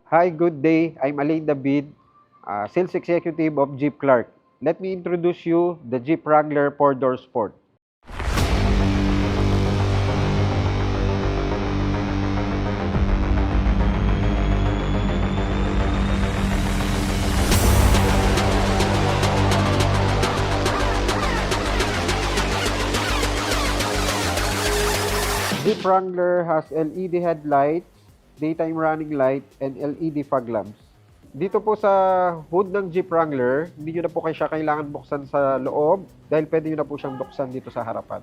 Hi, good day. I'm Alain David, Sales Executive of Jeep Clark. Let me introduce you the Jeep Wrangler 4-door Sport. Jeep Wrangler has LED headlights, daytime running light, and LED fog lamps. Dito po sa hood ng Jeep Wrangler, hindi nyo na po siya kailangan buksan sa loob dahil pwede nyo na po siyang buksan dito sa harapan.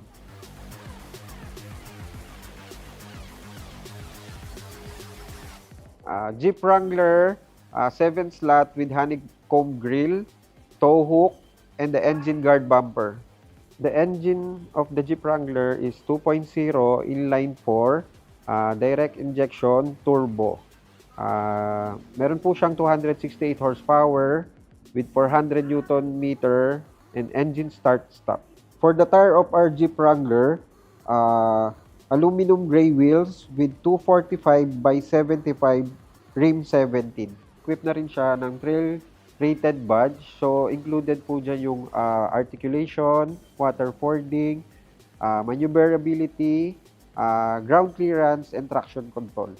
Jeep Wrangler 7 slot with honeycomb grille, tow hook, and the engine guard bumper. The engine of the Jeep Wrangler is 2.0 inline 4 direct injection turbo. Meron po siyang 268 horsepower with 400 Newton meter and engine start-stop. For the tire of our Jeep Wrangler, aluminum gray wheels with 245 by 75 rim 17. Equipped na rin siya ng trail rated badge. So, included po dyan yung articulation, water fording, maneuverability, ground clearance, and traction control.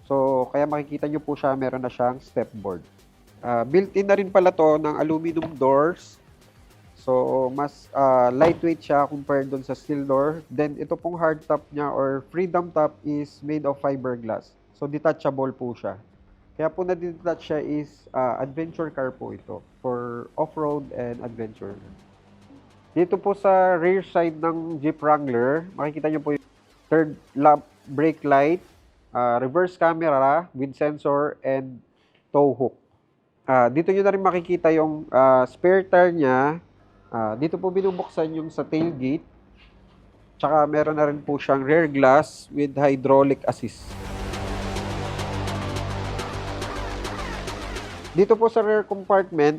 So, kaya makikita nyo po siya, meron na siyang step board. Built-in na rin pala to ng aluminum doors. So, mas lightweight siya compared dun sa steel door. Then, ito pong hard top niya or freedom top is made of fiberglass. So, detachable po siya. Kaya po na-detach siya is adventure car po ito for off-road and adventure. Dito po sa rear side ng Jeep Wrangler, makikita nyo po yung third lap brake light, reverse camera with sensor and tow hook. Dito nyo na rin makikita yung spare tire niya. Dito po binubuksan yung sa tailgate. Tsaka meron na rin po siyang rear glass with hydraulic assist. Dito po sa rear compartment,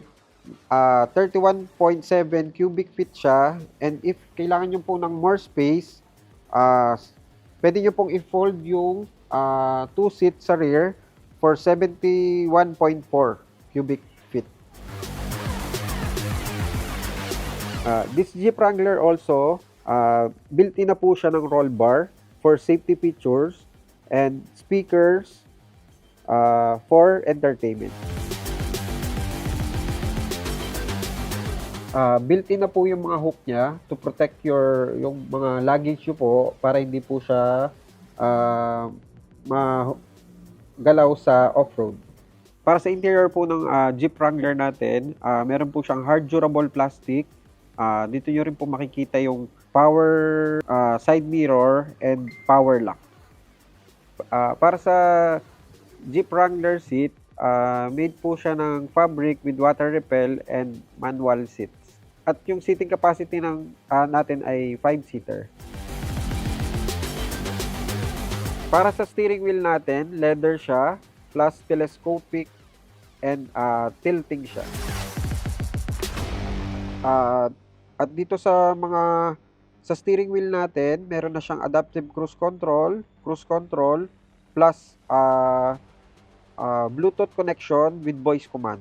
31.7 cubic feet siya. And if kailangan nyo po ng more space, pwede nyo pong i-fold yung 2 seats sa rear for 71.4 cubic feet. This Jeep Wrangler also, built-in na po siya ng roll bar for safety features and speakers for entertainment. Built-in na po yung mga hook niya to protect yung mga luggage nyo po para hindi po siya magalaw sa off-road. Para sa interior po ng Jeep Wrangler natin, meron po siyang hard durable plastic. Dito nyo rin po makikita yung power side mirror and power lock. Para sa Jeep Wrangler seat, made po siya ng fabric with water repel and manual seats. At yung seating capacity ng natin ay 5-seater. Para sa steering wheel natin, leather siya, plus telescopic and tilting siya. At dito sa steering wheel natin, meron na siyang adaptive cruise control plus Bluetooth connection with voice command.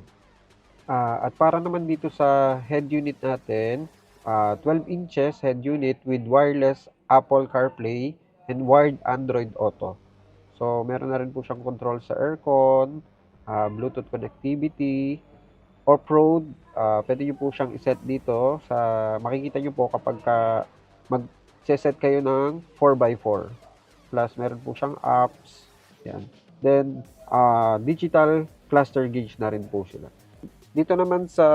At para naman dito sa head unit natin, 12 inches head unit with wireless Apple CarPlay and wired Android Auto. So, meron na rin po siyang control sa aircon, Bluetooth connectivity, off-road, pwede nyo po siyang iset dito sa makikita nyo po kapag mag-set kayo ng 4x4. Plus, meron po siyang apps. Yan. Then, digital cluster gauge na rin po sila. Dito naman sa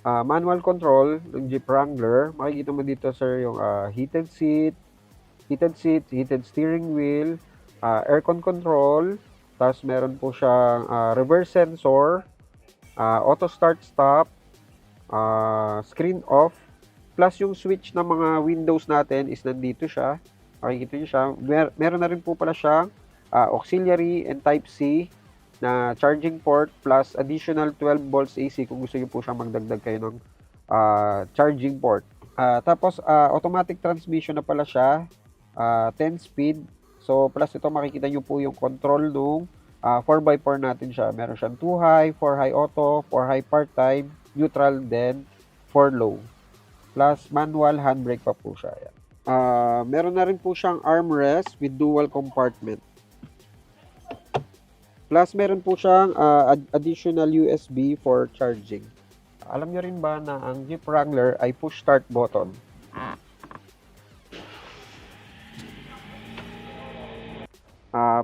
manual control ng Jeep Wrangler, makikita mo dito sir yung heated seat, heated steering wheel, aircon control, tapos meron po siyang reverse sensor, auto start stop, screen off, plus yung switch ng mga windows natin is nandito siya. Makikita nyo siya. Meron na rin po pala siyang auxiliary and Type-C na charging port plus additional 12 volts AC kung gusto nyo po siyang magdagdag kayo ng charging port. Tapos automatic transmission na pala siya, 10 speed. So plus ito makikita nyo po yung control nung 4x4 natin siya. Meron siyang 2 high, 4 high auto, 4 high part-time, neutral, then 4 low. Plus manual handbrake pa po siya. Yan. Meron na rin po siyang armrest with dual compartment. Plus meron po siyang additional USB for charging. Alam niyo rin ba na ang Jeep Wrangler ay push start button?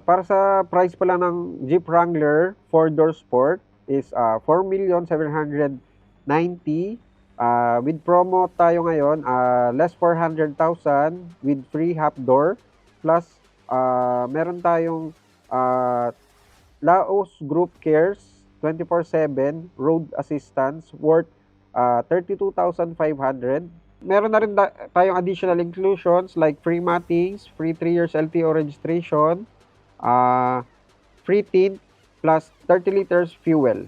Para sa price pala ng Jeep Wrangler 4-door sport is 4,790,000. With promo tayo ngayon, less 400,000 with free half door. Plus, meron tayong Laus Group Cares 24/7 road assistance worth 32,500. Meron na rin tayong additional inclusions like free mattings, free 3 years LTO registration, free tint, plus 30 liters fuel.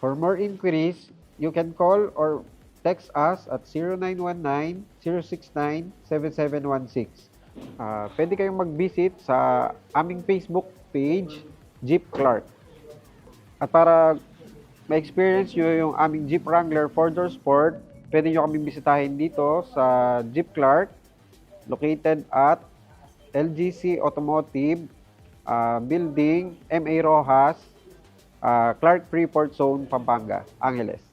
For more inquiries, you can call or text us at 0919-069-7716. Pwede kayong mag-visit sa aming Facebook page, Jeep Clark. At para ma-experience nyo yung aming Jeep Wrangler 4-door sport, pwede nyo kami bisitahin dito sa Jeep Clark, located at LGC Automotive, Building MA Rojas, Clark Freeport Zone, Pampanga, Angeles.